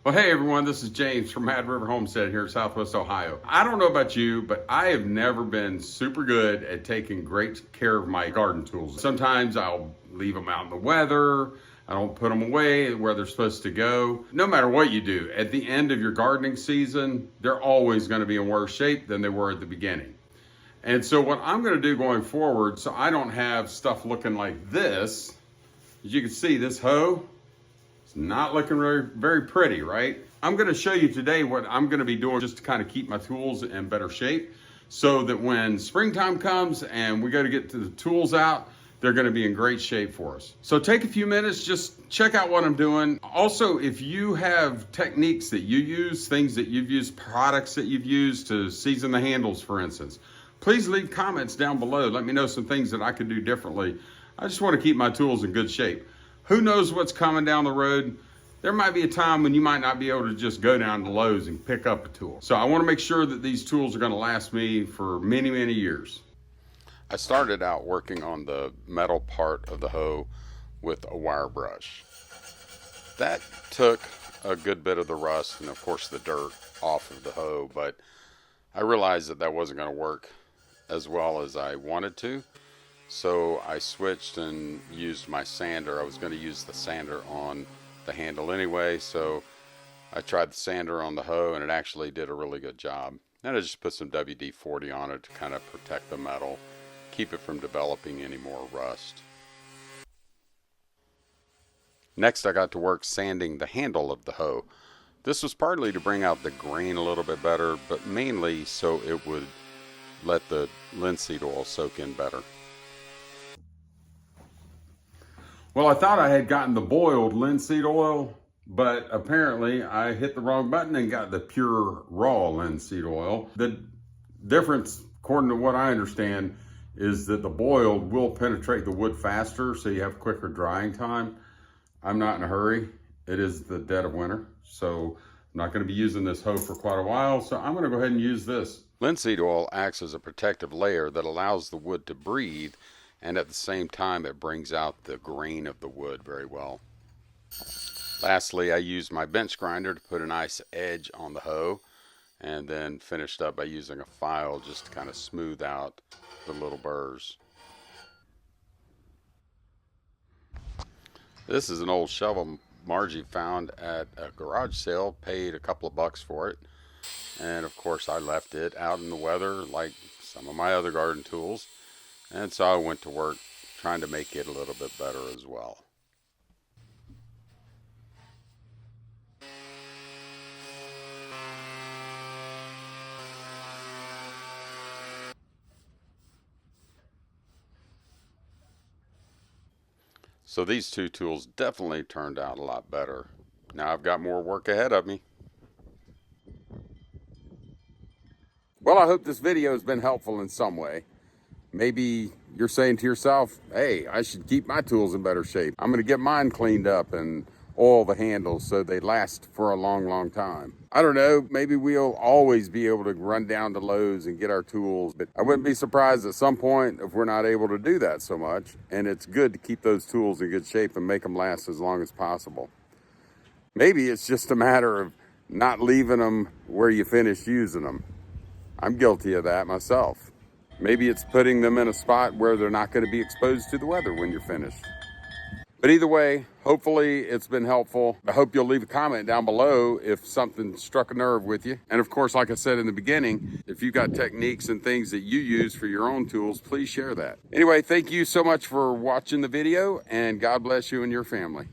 Well, hey everyone, this is James from Mad River Homestead here in Southwest Ohio. I don't know about you, but I have never been super good at taking great care of my garden tools. Sometimes I'll leave them out in the weather. I don't put them away where they're supposed to go. No matter what you do, at the end of your gardening season, they're always going to be in worse shape than they were at the beginning. And so what I'm going to do going forward, so I don't have stuff looking like this, as you can see, this hoe, it's not looking very pretty, right? I'm going to show you today what I'm going to be doing just to kind of keep my tools in better shape so that when springtime comes and we go to get the tools out, they're going to be in great shape for us. So take a few minutes, just check out what I'm doing. Also, if you have techniques that you use, things that you've used, products that you've used to season the handles, for instance, please leave comments down below. Let me know some things that I could do differently. I just want to keep my tools in good shape. Who knows what's coming down the road? There might be a time when you might not be able to just go down to Lowe's and pick up a tool. So I want to make sure that these tools are going to last me for many, many years. I started out working on the metal part of the hoe with a wire brush. That took a good bit of the rust and of course the dirt off of the hoe, but I realized that that wasn't going to work as well as I wanted to. So I switched and used my sander. I was going to use the sander on the handle anyway, so I tried the sander on the hoe and it actually did a really good job. Then I just put some WD-40 on it to kind of protect the metal, keep it from developing any more rust. Next I got to work sanding the handle of the hoe. This was partly to bring out the grain a little bit better, but mainly so it would let the linseed oil soak in better. Well, I thought I had gotten the boiled linseed oil, but apparently I hit the wrong button and got the pure raw linseed oil. The difference, according to what I understand, is that the boiled will penetrate the wood faster, so you have quicker drying time. I'm not in a hurry. It is the dead of winter, so I'm not going to be using this hoe for quite a while, so I'm going to go ahead and use this. Linseed oil acts as a protective layer that allows the wood to breathe, and at the same time it brings out the grain of the wood very well. Lastly, I used my bench grinder to put a nice edge on the hoe, and then finished up by using a file just to kind of smooth out the little burrs. This is an old shovel Margie found at a garage sale, paid a couple of bucks for it, and of course I left it out in the weather like some of my other garden tools. And so I went to work trying to make it a little bit better as well. So these two tools definitely turned out a lot better. Now I've got more work ahead of me. Well, I hope this video has been helpful in some way. Maybe you're saying to yourself, hey, I should keep my tools in better shape. I'm going to get mine cleaned up and oil the handles so they last for a long, long time. I don't know, maybe we'll always be able to run down to Lowe's and get our tools, but I wouldn't be surprised at some point if we're not able to do that so much. And it's good to keep those tools in good shape and make them last as long as possible. Maybe it's just a matter of not leaving them where you finish using them. I'm guilty of that myself. Maybe it's putting them in a spot where they're not going to be exposed to the weather when you're finished. But either way, hopefully it's been helpful. I hope you'll leave a comment down below if something struck a nerve with you. And of course, like I said in the beginning, if you've got techniques and things that you use for your own tools, please share that. Anyway, thank you so much for watching the video, and God bless you and your family.